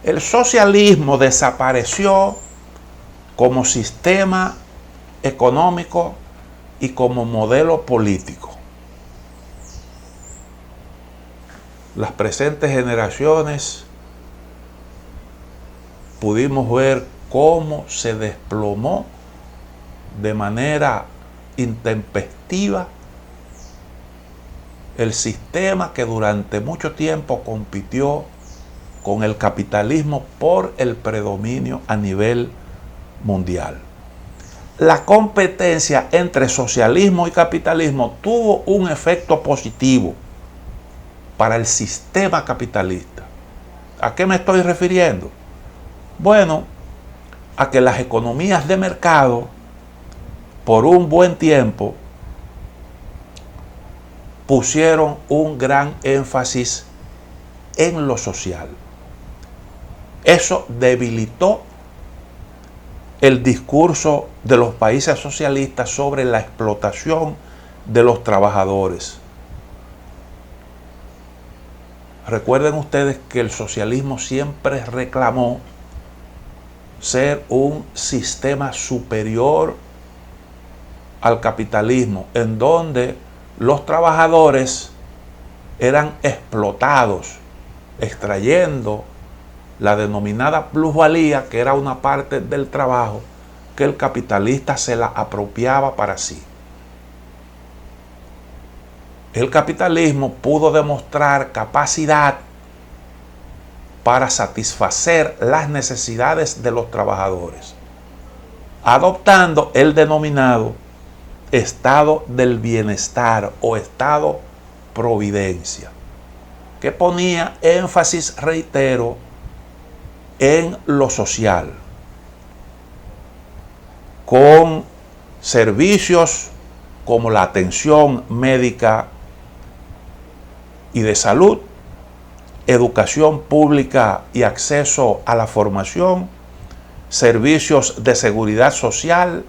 El socialismo desapareció como sistema económico y como modelo político. Las presentes generaciones pudimos ver cómo se desplomó de manera intempestiva el sistema que durante mucho tiempo compitió con el capitalismo por el predominio a nivel mundial. La competencia entre socialismo y capitalismo tuvo un efecto positivo para el sistema capitalista. ¿A qué me estoy refiriendo? Bueno, a que las economías de mercado por un buen tiempo pusieron un gran énfasis en lo social. Eso debilitó el discurso de los países socialistas sobre la explotación de los trabajadores. Recuerden ustedes que el socialismo siempre reclamó ser un sistema superior al capitalismo, en donde los trabajadores eran explotados, extrayendo la denominada plusvalía, que era una parte del trabajo que el capitalista se la apropiaba para sí. El capitalismo pudo demostrar capacidad para satisfacer las necesidades de los trabajadores, adoptando el denominado estado del bienestar o estado providencia, que ponía énfasis, reitero, en lo social, con servicios como la atención médica y de salud, educación pública y acceso a la formación, servicios de seguridad social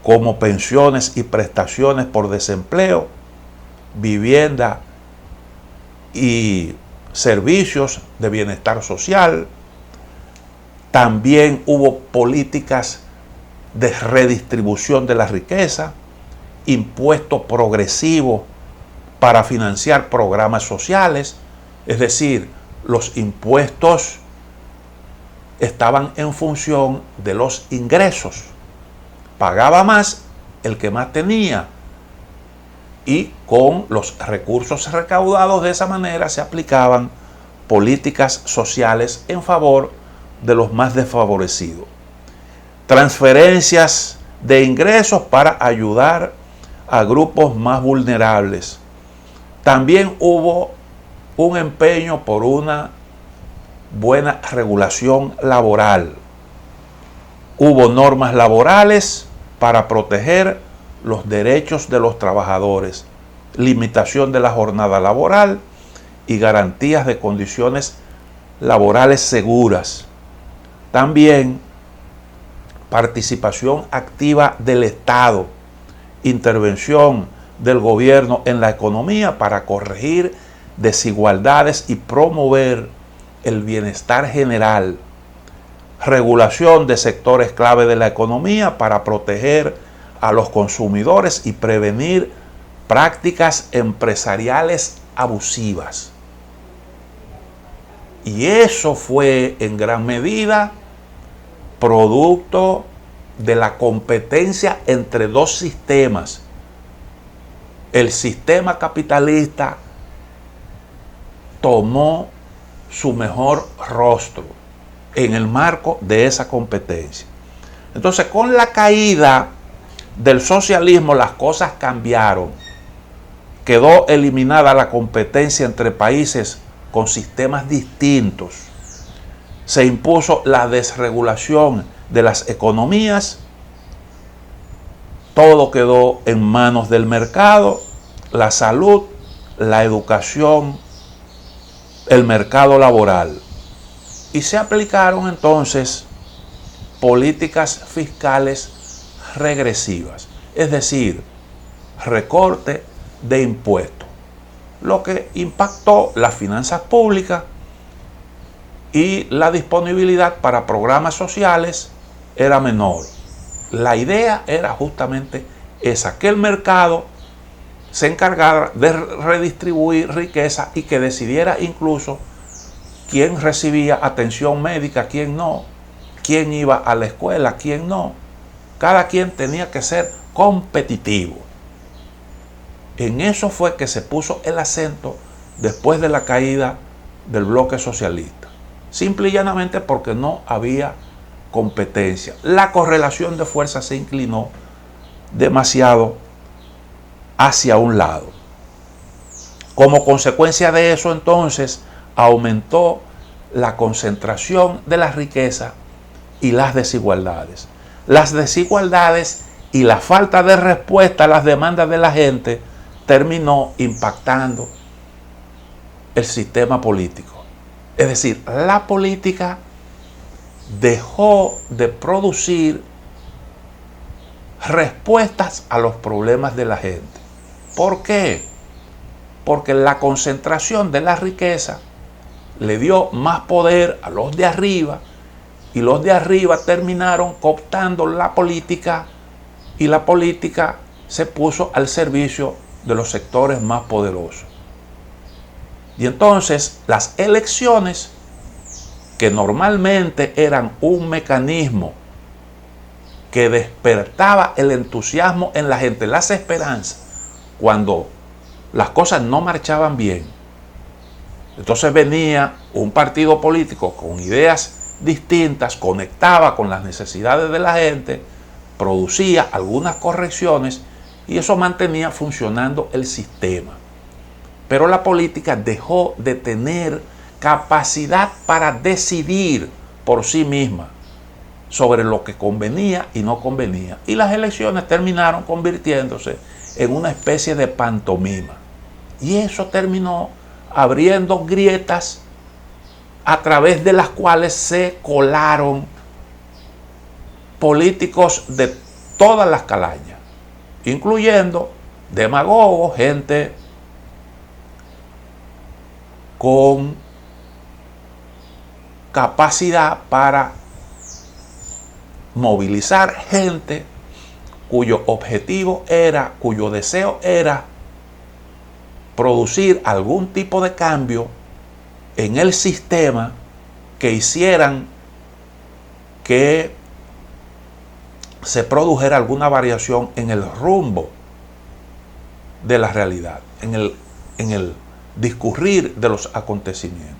como pensiones y prestaciones por desempleo, vivienda y servicios de bienestar social. También hubo políticas de redistribución de la riqueza, impuestos progresivos para financiar programas sociales, es decir, los impuestos estaban en función de los ingresos. Pagaba más el que más tenía, y con los recursos recaudados de esa manera se aplicaban políticas sociales en favor de los más desfavorecidos. Transferencias de ingresos para ayudar a grupos más vulnerables. También hubo un empeño por una buena regulación laboral. Hubo normas laborales para proteger los derechos de los trabajadores, limitación de la jornada laboral y garantías de condiciones laborales seguras. También participación activa del Estado, intervención del gobierno en la economía para corregir desigualdades y promover el bienestar general, regulación de sectores clave de la economía para proteger a los consumidores y prevenir prácticas empresariales abusivas. Y eso fue en gran medida producto de la competencia entre dos sistemas. El sistema capitalista tomó su mejor rostro en el marco de esa competencia. Entonces, con la caída del socialismo, las cosas cambiaron. Quedó eliminada la competencia entre países con sistemas distintos. Se impuso la desregulación de las economías. Todo quedó en manos del mercado, la salud, la educación, el mercado laboral. Y se aplicaron entonces políticas fiscales regresivas, es decir, recorte de impuestos, lo que impactó las finanzas públicas y la disponibilidad para programas sociales era menor. La idea era justamente esa, que el mercado se encargara de redistribuir riqueza y que decidiera incluso quién recibía atención médica, quién no, quién iba a la escuela, quién no. Cada quien tenía que ser competitivo. En eso fue que se puso el acento después de la caída del bloque socialista. Simple y llanamente porque no había competencia. La correlación de fuerzas se inclinó demasiado hacia un lado. Como consecuencia de eso, entonces, aumentó la concentración de la riqueza y las desigualdades. Las desigualdades y la falta de respuesta a las demandas de la gente terminó impactando el sistema político. Es decir, la política dejó de producir respuestas a los problemas de la gente. ¿Por qué? Porque la concentración de la riqueza le dio más poder a los de arriba y los de arriba terminaron cooptando la política y la política se puso al servicio de los sectores más poderosos. Y entonces las elecciones, que normalmente eran un mecanismo que despertaba el entusiasmo en la gente, las esperanzas, cuando las cosas no marchaban bien, entonces venía un partido político con ideas distintas, conectaba con las necesidades de la gente, producía algunas correcciones y eso mantenía funcionando el sistema. Pero la política dejó de tener capacidad para decidir por sí misma sobre lo que convenía y no convenía. Y las elecciones terminaron convirtiéndose en una especie de pantomima. Y eso terminó abriendo grietas a través de las cuales se colaron políticos de todas las calañas, incluyendo demagogos, gente con capacidad para movilizar gente cuyo objetivo era, cuyo deseo era producir algún tipo de cambio en el sistema que hicieran que se produjera alguna variación en el rumbo de la realidad, en el discurrir de los acontecimientos.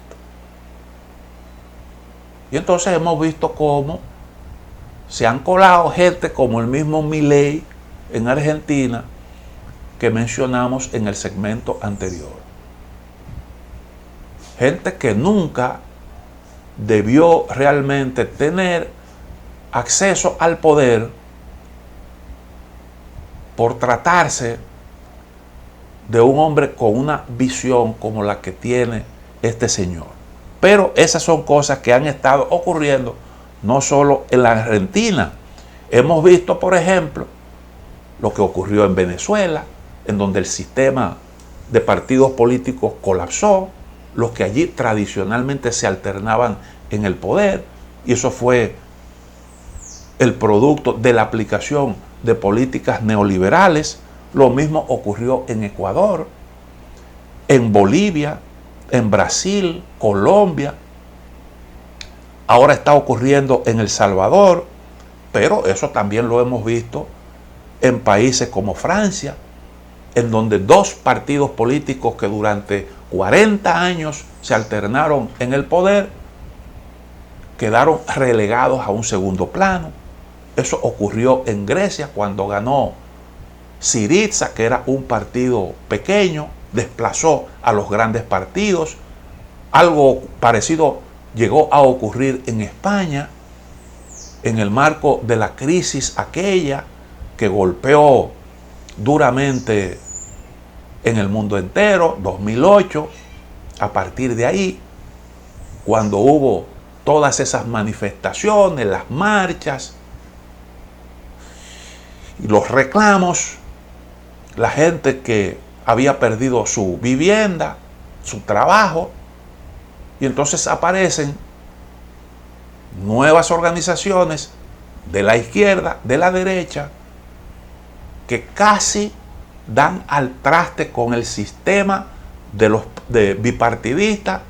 Y entonces hemos visto cómo se han colado gente como el mismo Milei en Argentina que mencionamos en el segmento anterior. Gente que nunca debió realmente tener acceso al poder por tratarse de un hombre con una visión como la que tiene este señor. Pero esas son cosas que han estado ocurriendo no solo en la Argentina. Hemos visto, por ejemplo, lo que ocurrió en Venezuela, en donde el sistema de partidos políticos colapsó, los que allí tradicionalmente se alternaban en el poder, y eso fue el producto de la aplicación de políticas neoliberales. Lo mismo ocurrió en Ecuador, en Bolivia, en Brasil, Colombia. Ahora está ocurriendo en El Salvador, pero eso también lo hemos visto en países como Francia, en donde dos partidos políticos que durante 40 años se alternaron en el poder quedaron relegados a un segundo plano. Eso ocurrió en Grecia cuando ganó Syriza, que era un partido pequeño, desplazó a los grandes partidos. Algo parecido llegó a ocurrir en España en el marco de la crisis aquella que golpeó duramente en el mundo entero, 2008. A partir de ahí, cuando hubo todas esas manifestaciones, las marchas y los reclamos, la gente que había perdido su vivienda, su trabajo, y entonces aparecen nuevas organizaciones de la izquierda, de la derecha, que casi dan al traste con el sistema de bipartidista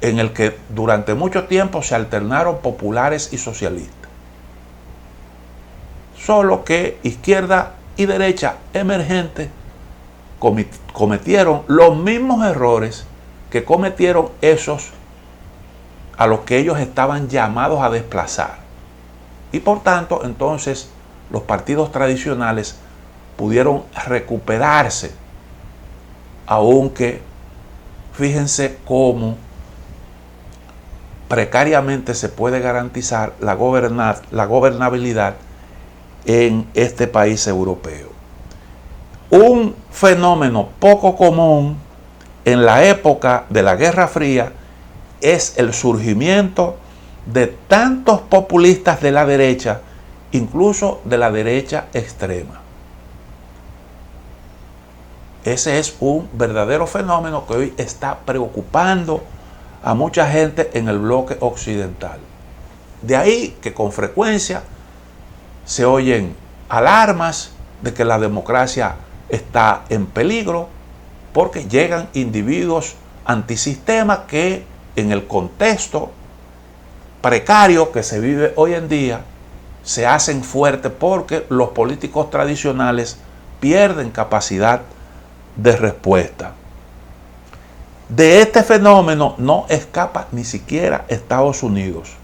en el que durante mucho tiempo se alternaron populares y socialistas. Solo que izquierda y derecha emergente cometieron los mismos errores que cometieron esos a los que ellos estaban llamados a desplazar. Y por tanto, entonces, los partidos tradicionales pudieron recuperarse, aunque fíjense cómo precariamente se puede garantizar la gobernabilidad en este país europeo. Un fenómeno poco común en la época de la Guerra Fría es el surgimiento de tantos populistas de la derecha, incluso de la derecha extrema. Ese es un verdadero fenómeno que hoy está preocupando a mucha gente en el bloque occidental. De ahí que con frecuencia se oyen alarmas de que la democracia está en peligro, porque llegan individuos antisistema que en el contexto precario que se vive hoy en día se hacen fuertes porque los políticos tradicionales pierden capacidad de respuesta. De este fenómeno no escapa ni siquiera Estados Unidos.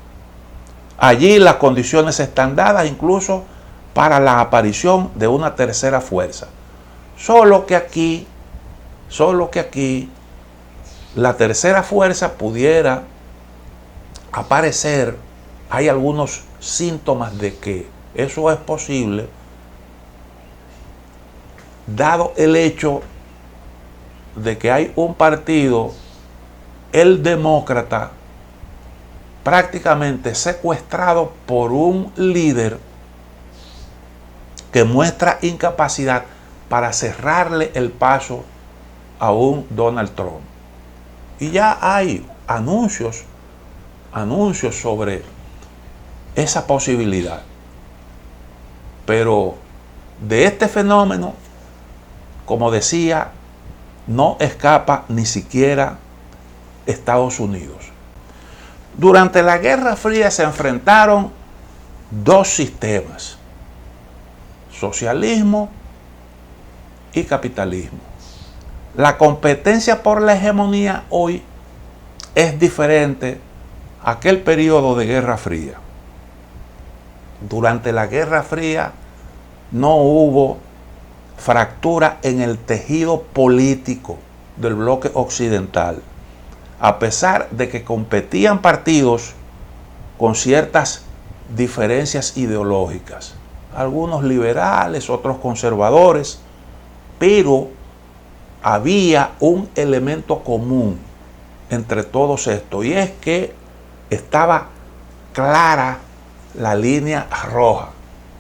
Allí las condiciones están dadas incluso para la aparición de una tercera fuerza. Solo que aquí la tercera fuerza pudiera aparecer. Hay algunos síntomas de que eso es posible, dado el hecho de que hay un partido, el demócrata, prácticamente secuestrado por un líder que muestra incapacidad para cerrarle el paso a un Donald Trump. Y ya hay anuncios sobre esa posibilidad. Pero de este fenómeno, como decía, no escapa ni siquiera Estados Unidos. Durante la Guerra Fría se enfrentaron dos sistemas: socialismo y capitalismo. La competencia por la hegemonía hoy es diferente a aquel periodo de Guerra Fría. Durante la Guerra Fría no hubo fractura en el tejido político del bloque occidental, a pesar de que competían partidos con ciertas diferencias ideológicas, algunos liberales, otros conservadores, pero había un elemento común entre todos estos, y es que estaba clara la línea roja,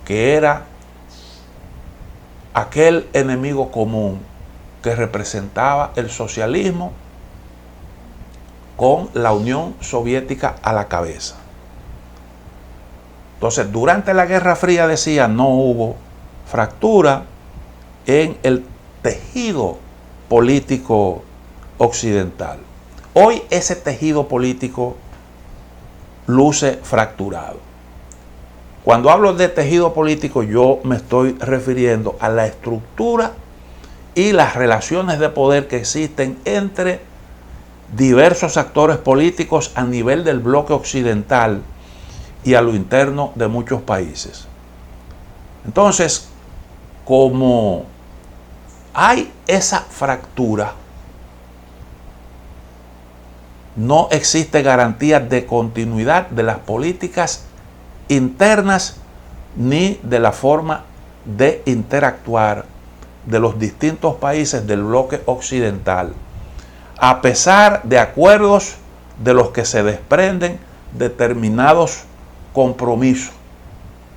que era aquel enemigo común que representaba el socialismo con la Unión Soviética a la cabeza. Entonces, durante la Guerra Fría, decía, no hubo fractura en el tejido político occidental. Hoy ese tejido político luce fracturado. Cuando hablo de tejido político, yo me estoy refiriendo a la estructura y las relaciones de poder que existen entre diversos actores políticos a nivel del bloque occidental y a lo interno de muchos países. Entonces, como hay esa fractura, no existe garantía de continuidad de las políticas internas ni de la forma de interactuar de los distintos países del bloque occidental, a pesar de acuerdos de los que se desprenden determinados compromisos,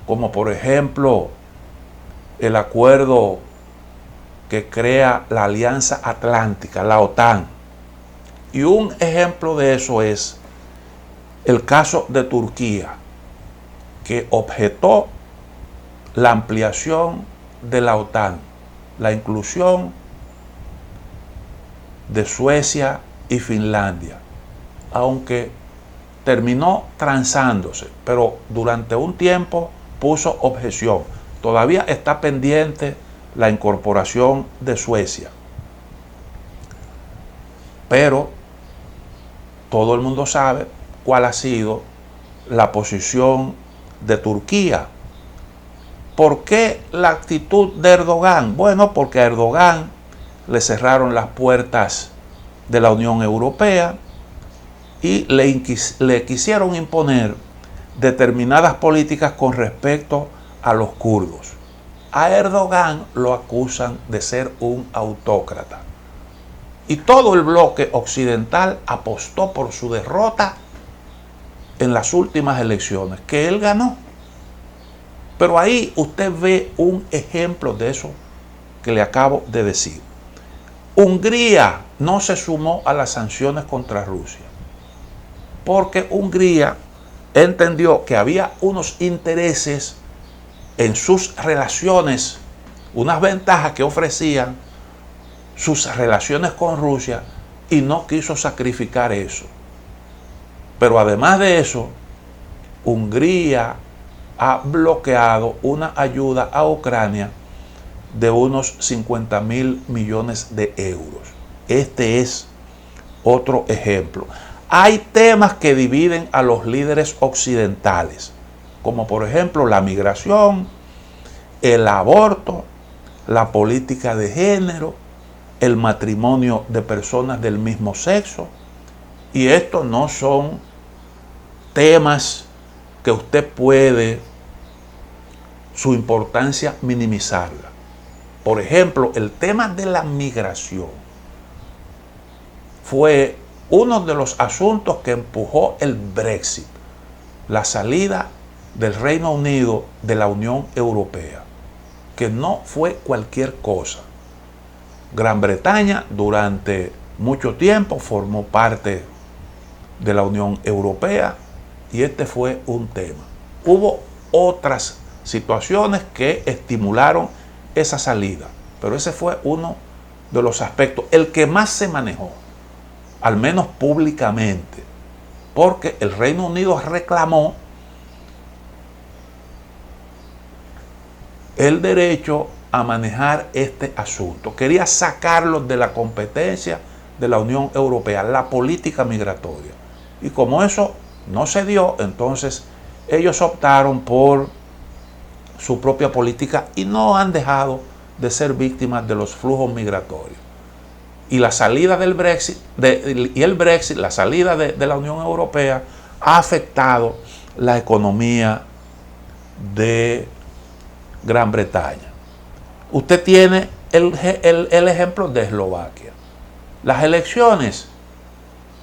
como por ejemplo el acuerdo que crea la Alianza Atlántica, la OTAN. Y un ejemplo de eso es el caso de Turquía, que objetó la ampliación de la OTAN, la inclusión de Suecia y Finlandia, aunque terminó transándose, pero durante un tiempo puso objeción. Todavía está pendiente la incorporación de Suecia, pero todo el mundo sabe cuál ha sido la posición de Turquía. ¿Por qué la actitud de Erdogan? Bueno, porque a Erdogan le cerraron las puertas de la Unión Europea y le quisieron imponer determinadas políticas con respecto a los kurdos. A Erdogan lo acusan de ser un autócrata. Y todo el bloque occidental apostó por su derrota en las últimas elecciones, que él ganó. Pero ahí usted ve un ejemplo de eso que le acabo de decir. Hungría no se sumó a las sanciones contra Rusia, porque Hungría entendió que había unos intereses en sus relaciones, unas ventajas que ofrecían sus relaciones con Rusia, y no quiso sacrificar eso. Pero además de eso, Hungría ha bloqueado una ayuda a Ucrania de unos 50.000 millones de euros. Este es otro ejemplo. Hay temas que dividen a los líderes occidentales, como por ejemplo la migración, el aborto, la política de género, el matrimonio de personas del mismo sexo. Y estos no son temas que usted puede su importancia minimizarla. Por ejemplo, el tema de la migración fue uno de los asuntos que empujó el Brexit, la salida del Reino Unido de la Unión Europea, que no fue cualquier cosa. Gran Bretaña durante mucho tiempo formó parte de la Unión Europea y este fue un tema. Hubo otras situaciones que estimularon esa salida, pero ese fue uno de los aspectos, el que más se manejó, al menos públicamente, porque el Reino Unido reclamó el derecho a manejar este asunto. Quería sacarlo de la competencia de la Unión Europea, la política migratoria. Y como eso no se dio, entonces ellos optaron por su propia política y no han dejado de ser víctimas de los flujos migratorios. Y la salida del Brexit, la salida de la Unión Europea ha afectado la economía de Gran Bretaña. Usted tiene el ejemplo de Eslovaquia. Las elecciones,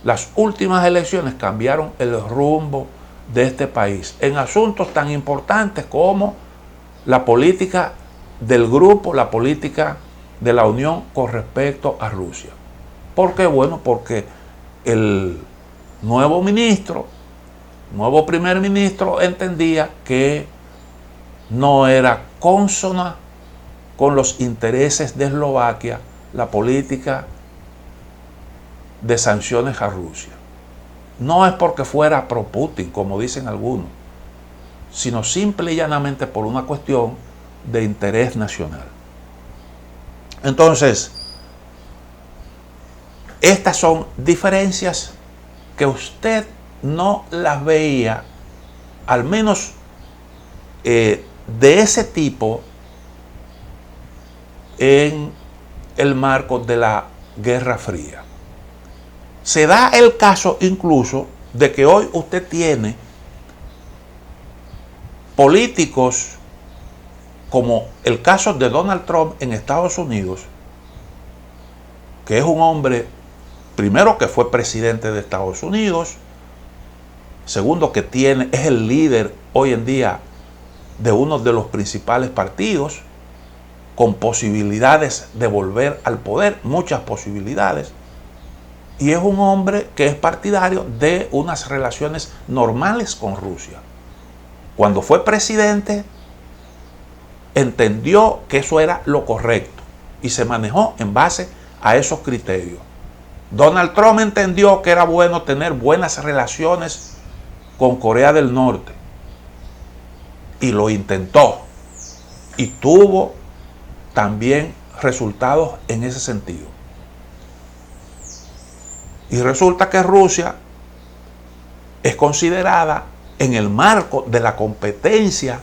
las últimas elecciones cambiaron el rumbo de este país en asuntos tan importantes como la política del grupo, la política de la Unión con respecto a Rusia. ¿Por qué? Bueno, porque el nuevo primer ministro entendía que no era consona con los intereses de Eslovaquia la política de sanciones a Rusia. No es porque fuera pro Putin, como dicen algunos, sino simple y llanamente por una cuestión de interés nacional. Entonces, estas son diferencias que usted no las veía, al menos de ese tipo, en el marco de la Guerra Fría. Se da el caso incluso de que hoy usted tiene políticos como el caso de Donald Trump en Estados Unidos, que es un hombre, primero, que fue presidente de Estados Unidos, segundo, que es el líder hoy en día de uno de los principales partidos, con posibilidades de volver al poder, muchas posibilidades. Y es un hombre que es partidario de unas relaciones normales con Rusia. Cuando fue presidente, entendió que eso era lo correcto y se manejó en base a esos criterios. Donald Trump entendió que era bueno tener buenas relaciones con Corea del Norte y lo intentó y tuvo también resultados en ese sentido. Y resulta que Rusia es considerada en el marco de la competencia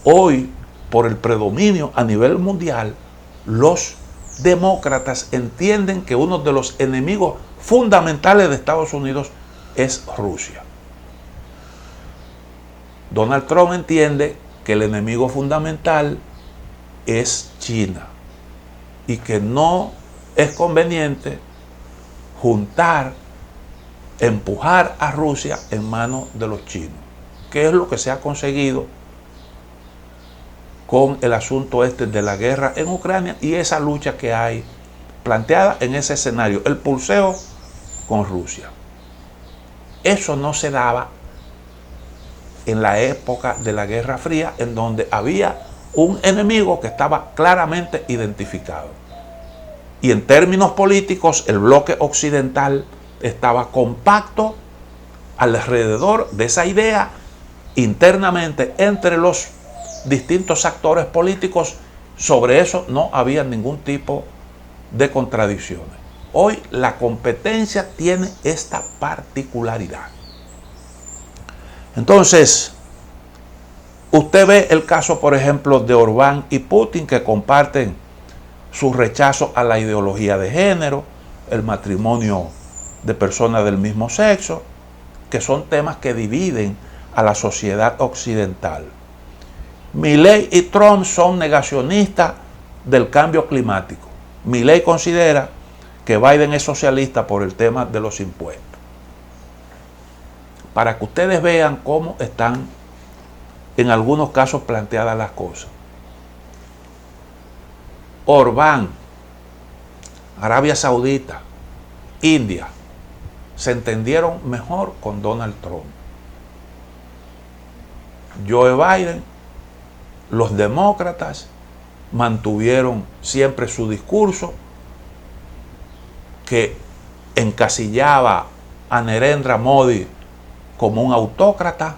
hoy por el predominio a nivel mundial. Los demócratas entienden que uno de los enemigos fundamentales de Estados Unidos es Rusia. Donald Trump entiende que el enemigo fundamental es China y que no es conveniente juntar, empujar a Rusia en manos de los chinos, que es lo que se ha conseguido con el asunto este de la guerra en Ucrania y esa lucha que hay planteada en ese escenario, el pulseo con Rusia. Eso no se daba en la época de la Guerra Fría, en donde había un enemigo que estaba claramente identificado. Y en términos políticos, el bloque occidental estaba compacto alrededor de esa idea internamente entre los distintos actores políticos. Sobre eso no había ningún tipo de contradicciones. Hoy la competencia tiene esta particularidad. Entonces, usted ve el caso, por ejemplo, de Orbán y Putin, que comparten su rechazo a la ideología de género, el matrimonio de personas del mismo sexo, que son temas que dividen a la sociedad occidental. Milei y Trump son negacionistas del cambio climático. Milei considera que Biden es socialista por el tema de los impuestos. Para que ustedes vean cómo están en algunos casos planteadas las cosas. Orbán, Arabia Saudita, India, se entendieron mejor con Donald Trump. Joe Biden, los demócratas mantuvieron siempre su discurso que encasillaba a Narendra Modi como un autócrata.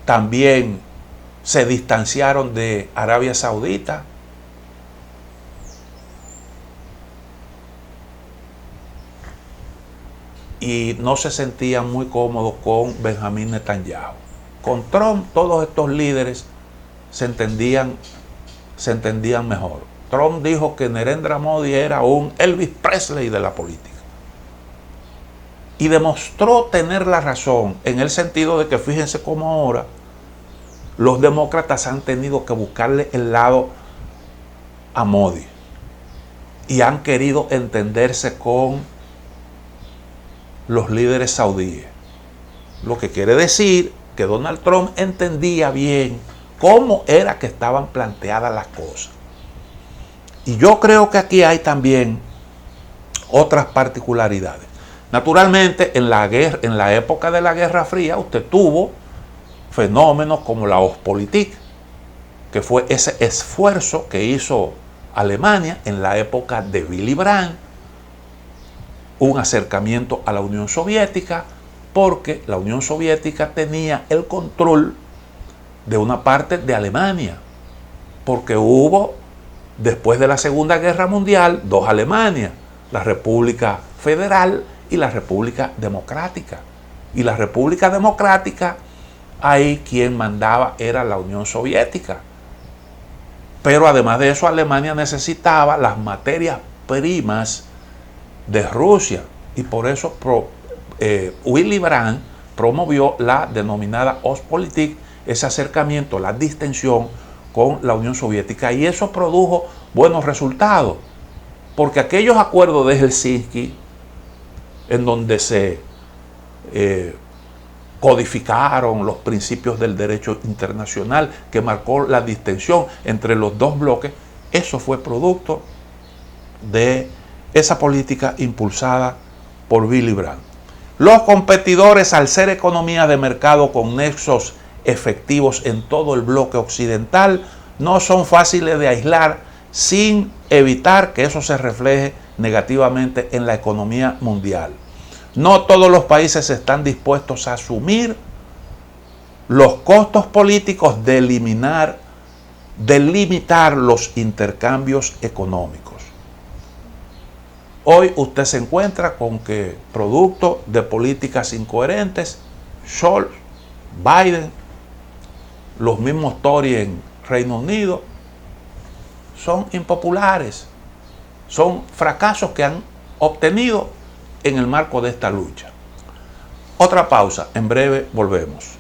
También se distanciaron de Arabia Saudita. Y no se sentían muy cómodos con Benjamín Netanyahu. Con Trump, todos estos líderes se entendían mejor. Trump dijo que Narendra Modi era un Elvis Presley de la política. Y demostró tener la razón en el sentido de que fíjense cómo ahora los demócratas han tenido que buscarle el lado a Modi y han querido entenderse con los líderes saudíes. Lo que quiere decir que Donald Trump entendía bien cómo era que estaban planteadas las cosas. Y yo creo que aquí hay también otras particularidades. Naturalmente, en la época de la Guerra Fría, usted tuvo fenómenos como la Ostpolitik, que fue ese esfuerzo que hizo Alemania en la época de Willy Brandt, un acercamiento a la Unión Soviética, porque la Unión Soviética tenía el control de una parte de Alemania, porque hubo, después de la Segunda Guerra Mundial, dos Alemanias, la República Federal y la República Democrática. Y la República Democrática, ahí quien mandaba era la Unión Soviética. Pero además de eso, Alemania necesitaba las materias primas de Rusia. Y por eso Willy Brandt promovió la denominada Ostpolitik, ese acercamiento, la distensión con la Unión Soviética. Y eso produjo buenos resultados. Porque aquellos acuerdos de Helsinki, en donde se codificaron los principios del derecho internacional, que marcó la distensión entre los dos bloques, eso fue producto de esa política impulsada por Willy Brandt. Los competidores, al ser economías de mercado con nexos efectivos en todo el bloque occidental, no son fáciles de aislar sin evitar que eso se refleje negativamente en la economía mundial. No todos los países están dispuestos a asumir los costos políticos de limitar los intercambios económicos. Hoy usted se encuentra con que, producto de políticas incoherentes, Scholz, Biden, los mismos Tory en Reino Unido, son impopulares, son fracasos que han obtenido en el marco de esta lucha. Otra pausa, en breve volvemos.